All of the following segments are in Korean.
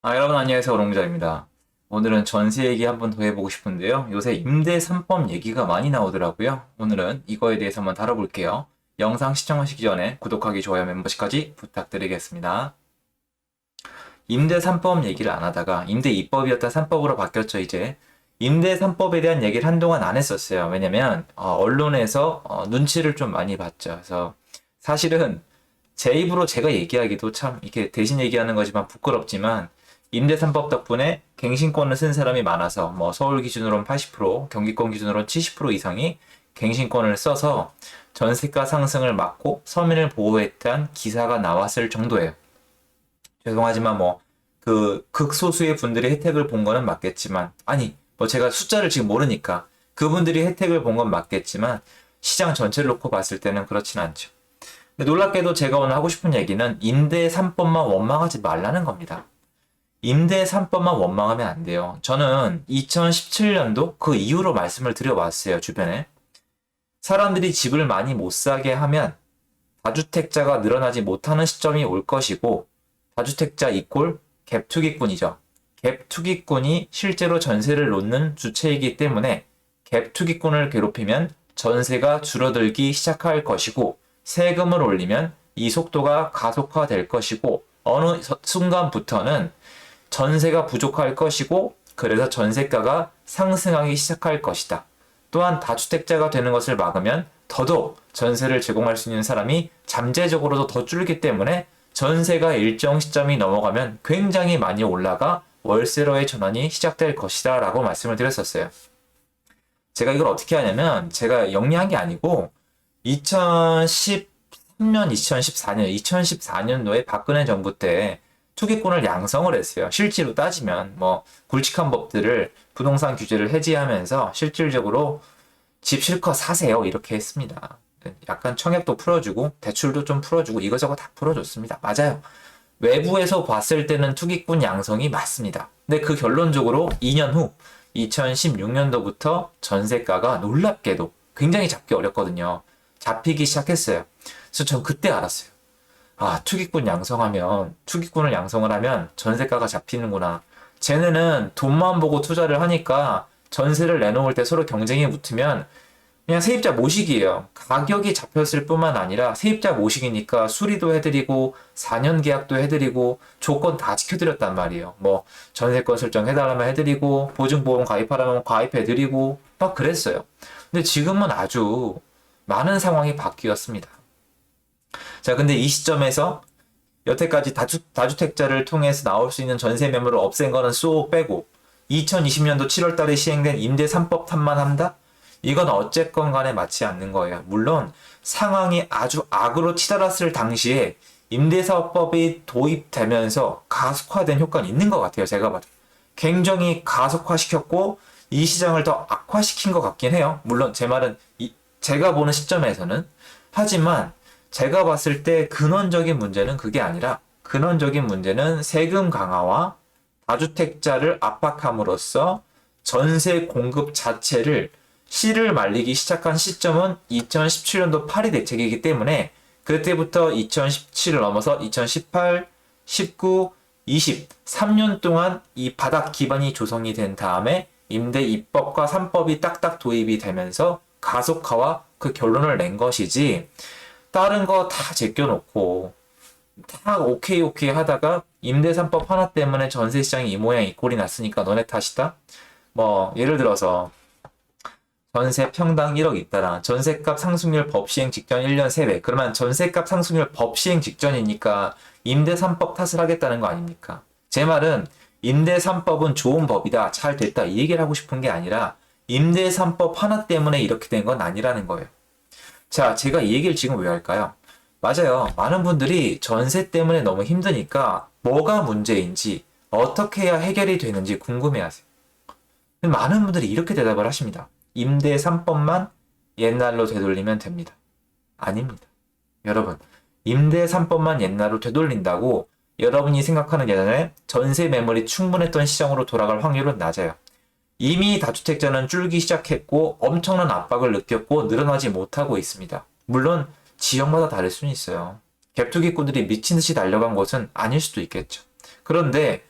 여러분 안녕하세요. 오롱기자입니다. 오늘은 전세 얘기 한번 더 해보고 싶은데요. 요새 임대 3법 얘기가 많이 나오더라고요. 오늘은 이거에 대해서 한번 다뤄볼게요. 영상 시청하시기 전에 구독하기, 좋아요, 멤버십까지 부탁드리겠습니다. 임대 3법 얘기를 안 하다가 임대 2법이었다 3법으로 바뀌었죠, 이제. 임대 3법에 대한 얘기를 한동안 안 했었어요. 왜냐면 언론에서 눈치를 좀 많이 봤죠. 그래서 사실은 제 입으로 제가 얘기하기도 참 이렇게 대신 얘기하는 거지만 부끄럽지만 임대 3법 덕분에 갱신권을 쓴 사람이 많아서 뭐 서울 기준으로는 80%, 경기권 기준으로는 70% 이상이 갱신권을 써서 전세가 상승을 막고 서민을 보호했다는 기사가 나왔을 정도예요. 죄송하지만 뭐 그 극소수의 분들이 혜택을 본 거는 맞겠지만 아니 뭐 제가 숫자를 지금 모르니까 그분들이 혜택을 본 건 맞겠지만 시장 전체를 놓고 봤을 때는 그렇진 않죠. 근데 놀랍게도 제가 오늘 하고 싶은 얘기는 임대 3법만 원망하지 말라는 겁니다. 임대 3법만 원망하면 안 돼요. 저는 2017년도 그 이후로 말씀을 드려왔어요, 주변에. 사람들이 집을 많이 못 사게 하면 다주택자가 늘어나지 못하는 시점이 올 것이고, 다주택자 이꼴 갭투기꾼이죠. 갭투기꾼이 실제로 전세를 놓는 주체이기 때문에 갭투기꾼을 괴롭히면 전세가 줄어들기 시작할 것이고, 세금을 올리면 이 속도가 가속화될 것이고, 어느 순간부터는 전세가 부족할 것이고 그래서 전세가가 상승하기 시작할 것이다. 또한 다주택자가 되는 것을 막으면 더더욱 전세를 제공할 수 있는 사람이 잠재적으로도 더 줄기 때문에 전세가 일정 시점이 넘어가면 굉장히 많이 올라가 월세로의 전환이 시작될 것이다 라고 말씀을 드렸었어요. 제가 이걸 어떻게 하냐면 제가 영리한 게 아니고 2013년, 2014년, 2014년도에 박근혜 정부 때 투기꾼을 양성을 했어요. 실제로 따지면 뭐 굵직한 법들을 부동산 규제를 해지하면서 실질적으로 집 실컷 사세요 이렇게 했습니다. 약간 청약도 풀어주고 대출도 좀 풀어주고 이거저거 다 풀어줬습니다. 맞아요. 외부에서 봤을 때는 투기꾼 양성이 맞습니다. 근데 그 결론적으로 2년 후 2016년도부터 전세가가 놀랍게도 굉장히 잡기 어렵거든요. 잡히기 시작했어요. 그래서 전 그때 알았어요. 투기꾼을 양성을 하면 전세가가 잡히는구나. 쟤네는 돈만 보고 투자를 하니까 전세를 내놓을 때 서로 경쟁이 붙으면 그냥 세입자 모시기예요. 가격이 잡혔을 뿐만 아니라 세입자 모시기니까 수리도 해드리고 4년 계약도 해드리고 조건 다 지켜드렸단 말이에요. 뭐 전세권 설정해달라면 해드리고 보증보험 가입하라면 가입해드리고 막 그랬어요. 근데 지금은 아주 많은 상황이 바뀌었습니다. 자, 근데 이 시점에서 여태까지 다주택자를 통해서 나올 수 있는 전세 매물을 없앤 거는 쏙 빼고 2020년도 7월 달에 시행된 임대 3법 탓만 한다? 이건 어쨌건 간에 맞지 않는 거예요. 물론 상황이 아주 악으로 치달았을 당시에 임대사업법이 도입되면서 가속화된 효과는 있는 것 같아요. 제가 봐도. 굉장히 가속화시켰고 이 시장을 더 악화시킨 것 같긴 해요. 물론 제 말은 제가 보는 시점에서는. 하지만 제가 봤을 때 근원적인 문제는 그게 아니라 근원적인 문제는 세금 강화와 다주택자를 압박함으로써 전세 공급 자체를 씨를 말리기 시작한 시점은 2017년도 파리 대책이기 때문에 그때부터 2017을 넘어서 2018, 19, 20, 3년 동안 이 바닥 기반이 조성이 된 다음에 임대 2법과 3법이 딱딱 도입이 되면서 가속화와 그 결론을 낸 것이지 다른 거 다 제껴놓고 다 오케이 오케이 하다가 임대 3법 하나 때문에 전세 시장이 이 모양 이 꼴이 났으니까 너네 탓이다? 뭐 예를 들어서 전세 평당 1억 있다라 전세값 상승률 법 시행 직전 1년 3배 그러면 전세값 상승률 법 시행 직전이니까 임대 3법 탓을 하겠다는 거 아닙니까? 제 말은 임대 3법은 좋은 법이다 잘 됐다 이 얘기를 하고 싶은 게 아니라 임대 3법 하나 때문에 이렇게 된 건 아니라는 거예요. 자, 제가 이 얘기를 지금 왜 할까요? 맞아요. 많은 분들이 전세 때문에 너무 힘드니까 뭐가 문제인지 어떻게 해야 해결이 되는지 궁금해하세요. 많은 분들이 이렇게 대답을 하십니다. 임대 3법만 옛날로 되돌리면 됩니다. 아닙니다. 여러분, 임대 3법만 옛날로 되돌린다고 여러분이 생각하는 예전에 전세 매물이 충분했던 시장으로 돌아갈 확률은 낮아요. 이미 다주택자는 줄기 시작했고 엄청난 압박을 느꼈고 늘어나지 못하고 있습니다. 물론 지역마다 다를 수는 있어요. 갭투기꾼들이 미친 듯이 달려간 곳은 아닐 수도 있겠죠. 그런데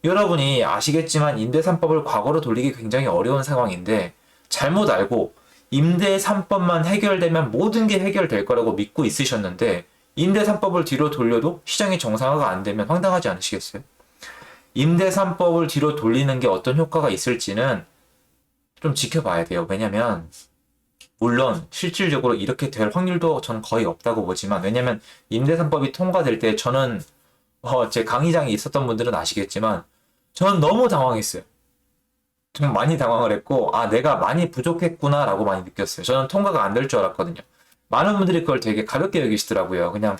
여러분이 아시겠지만 임대 3법을 과거로 돌리기 굉장히 어려운 상황인데 잘못 알고 임대 3법만 해결되면 모든 게 해결될 거라고 믿고 있으셨는데 임대 3법을 뒤로 돌려도 시장이 정상화가 안 되면 황당하지 않으시겠어요? 임대 3법을 뒤로 돌리는 게 어떤 효과가 있을지는 좀 지켜봐야 돼요. 왜냐면 물론 실질적으로 이렇게 될 확률도 저는 거의 없다고 보지만 왜냐면 임대 3법이 통과될 때 저는 제 강의장에 있었던 분들은 아시겠지만 저는 너무 당황했어요. 좀 많이 당황을 했고 내가 많이 부족했구나 라고 많이 느꼈어요. 저는 통과가 안 될 줄 알았거든요. 많은 분들이 그걸 되게 가볍게 여기시더라고요. 그냥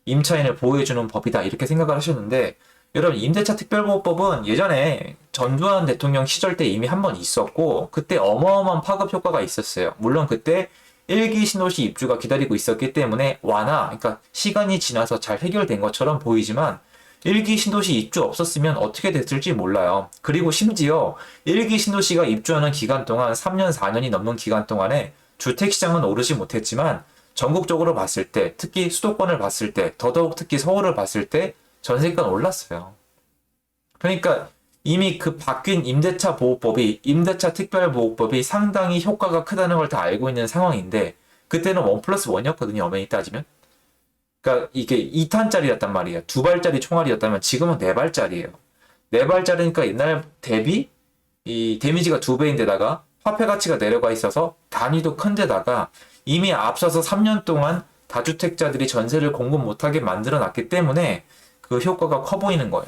임차인을 보호해주는 법이다 이렇게 생각을 하셨는데 여러분 임대차 특별보호법은 예전에 전두환 대통령 시절 때 이미 한 번 있었고 그때 어마어마한 파급 효과가 있었어요. 물론 그때 일기 신도시 입주가 기다리고 있었기 때문에 그러니까 시간이 지나서 잘 해결된 것처럼 보이지만 일기 신도시 입주 없었으면 어떻게 됐을지 몰라요. 그리고 심지어 일기 신도시가 입주하는 기간 동안 3년, 4년이 넘는 기간 동안에 주택시장은 오르지 못했지만 전국적으로 봤을 때, 특히 수도권을 봤을 때, 더더욱 특히 서울을 봤을 때 전세가는 올랐어요. 그러니까 이미 그 바뀐 임대차 보호법이, 임대차 특별보호법이 상당히 효과가 크다는 걸 다 알고 있는 상황인데 그때는 1+1이었거든요. 엄연히 따지면. 그러니까 이게 2탄짜리였단 말이에요. 2발짜리 총알이었다면 지금은 4발짜리예요. 4발짜리니까 옛날 대비 이 데미지가 2배인데다가 화폐 가치가 내려가 있어서 단위도 큰데다가 이미 앞서서 3년 동안 다주택자들이 전세를 공급 못하게 만들어 놨기 때문에 그 효과가 커 보이는 거예요.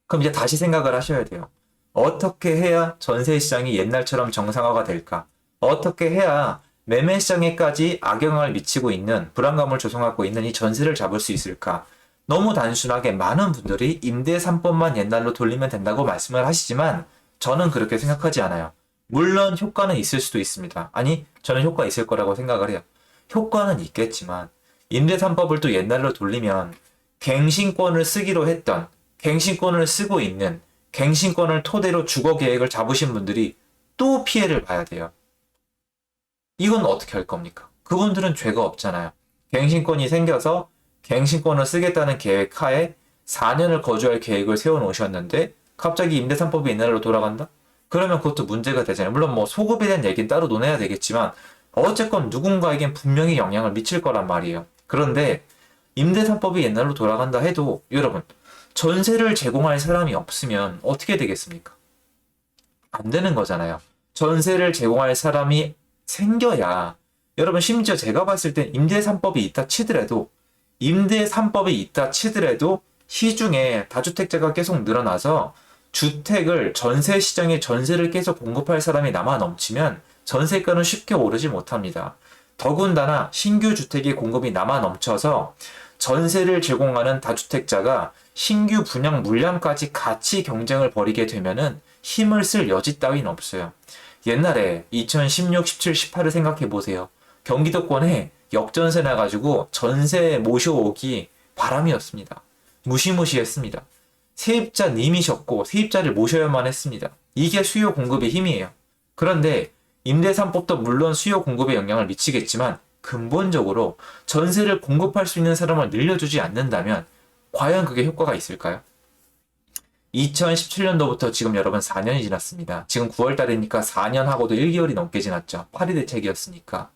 그럼 이제 다시 생각을 하셔야 돼요. 어떻게 해야 전세 시장이 옛날처럼 정상화가 될까? 어떻게 해야 매매 시장에까지 악영향을 미치고 있는 불안감을 조성하고 있는 이 전세를 잡을 수 있을까? 너무 단순하게 많은 분들이 임대 3법만 옛날로 돌리면 된다고 말씀을 하시지만 저는 그렇게 생각하지 않아요. 물론 효과는 있을 수도 있습니다. 아니, 저는 효과 있을 거라고 생각을 해요. 효과는 있겠지만 임대 3법을 또 옛날로 돌리면 갱신권을 쓰기로 했던, 갱신권을 쓰고 있는, 갱신권을 토대로 주거 계획을 잡으신 분들이 또 피해를 봐야 돼요. 이건 어떻게 할 겁니까? 그분들은 죄가 없잖아요. 갱신권이 생겨서 갱신권을 쓰겠다는 계획 하에 4년을 거주할 계획을 세워놓으셨는데 갑자기 임대 3법이 옛날로 돌아간다? 그러면 그것도 문제가 되잖아요. 물론 뭐 소급에 대한 얘기는 따로 논해야 되겠지만 어쨌건 누군가에겐 분명히 영향을 미칠 거란 말이에요. 그런데 임대 3법이 옛날로 돌아간다 해도 여러분 전세를 제공할 사람이 없으면 어떻게 되겠습니까? 안 되는 거잖아요. 전세를 제공할 사람이 생겨야 여러분 심지어 제가 봤을 땐 임대 3법이 있다 치더라도 시중에 다주택자가 계속 늘어나서 주택을 전세 시장에 전세를 계속 공급할 사람이 남아 넘치면 전세가는 쉽게 오르지 못합니다. 더군다나 신규 주택의 공급이 남아 넘쳐서 전세를 제공하는 다주택자가 신규 분양 물량까지 같이 경쟁을 벌이게 되면은 힘을 쓸 여지 따윈 없어요. 옛날에 2016, 17, 18을 생각해 보세요. 경기도권에 역전세 나가지고 전세 모셔오기 바람이었습니다. 무시무시했습니다. 세입자님이셨고 세입자를 모셔야만 했습니다. 이게 수요 공급의 힘이에요. 그런데 임대 3법도 물론 수요 공급에 영향을 미치겠지만 근본적으로 전세를 공급할 수 있는 사람을 늘려주지 않는다면 과연 그게 효과가 있을까요? 2017년도부터 지금 여러분 4년이 지났습니다. 지금 9월 달이니까 4년하고도 1개월이 넘게 지났죠. 파리 대책이었으니까.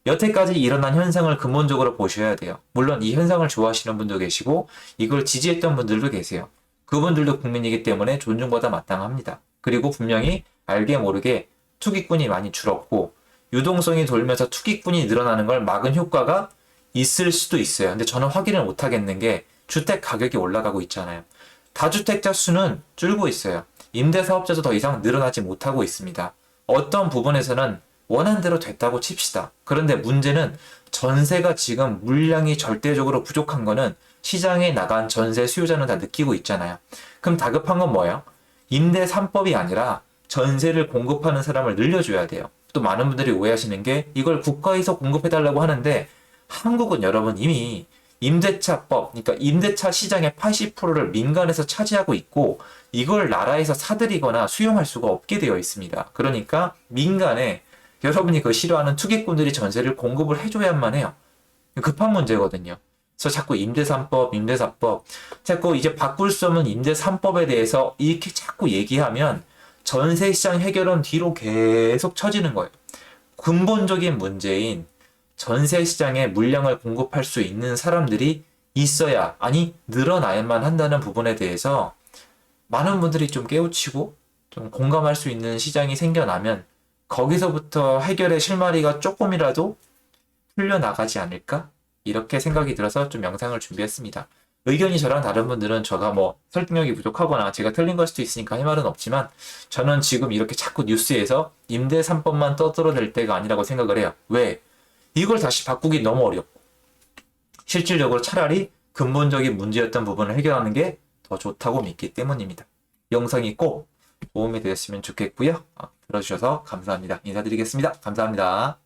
여태까지 일어난 현상을 근본적으로 보셔야 돼요. 물론 이 현상을 좋아하시는 분도 계시고 이걸 지지했던 분들도 계세요. 그분들도 국민이기 때문에 존중받아 마땅합니다. 그리고 분명히 알게 모르게 투기꾼이 많이 줄었고 유동성이 돌면서 투기꾼이 늘어나는 걸 막은 효과가 있을 수도 있어요. 근데 저는 확인을 못 하겠는 게 주택 가격이 올라가고 있잖아요. 다주택자 수는 줄고 있어요. 임대사업자도 더 이상 늘어나지 못하고 있습니다. 어떤 부분에서는 원한대로 됐다고 칩시다. 그런데 문제는 전세가 지금 물량이 절대적으로 부족한 거는 시장에 나간 전세 수요자는 다 느끼고 있잖아요. 그럼 다급한 건 뭐예요? 임대 3법이 아니라 전세를 공급하는 사람을 늘려줘야 돼요. 또 많은 분들이 오해하시는 게 이걸 국가에서 공급해달라고 하는데 한국은 여러분 이미 임대차법, 그러니까 임대차 시장의 80%를 민간에서 차지하고 있고 이걸 나라에서 사들이거나 수용할 수가 없게 되어 있습니다. 그러니까 민간에 여러분이 그 싫어하는 투기꾼들이 전세를 공급을 해줘야만 해요. 급한 문제거든요. 그래서 자꾸 임대3법, 자꾸 이제 바꿀 수 없는 임대3법에 대해서 이렇게 자꾸 얘기하면 전세 시장 해결은 뒤로 계속 처지는 거예요. 근본적인 문제인 전세 시장에 물량을 공급할 수 있는 사람들이 있어야, 아니, 늘어나야만 한다는 부분에 대해서 많은 분들이 좀 깨우치고 좀 공감할 수 있는 시장이 생겨나면 거기서부터 해결의 실마리가 조금이라도 풀려나가지 않을까? 이렇게 생각이 들어서 좀 영상을 준비했습니다. 의견이 저랑 다른 분들은 제가 뭐 설득력이 부족하거나 제가 틀린 걸 수도 있으니까 할 말은 없지만 저는 지금 이렇게 자꾸 뉴스에서 임대 3법만 떠들어댈 때가 아니라고 생각을 해요. 왜? 이걸 다시 바꾸기 너무 어렵고 실질적으로 차라리 근본적인 문제였던 부분을 해결하는 게 더 좋다고 믿기 때문입니다. 영상이 꼭 도움이 되었으면 좋겠고요. 들어주셔서 감사합니다. 인사드리겠습니다. 감사합니다.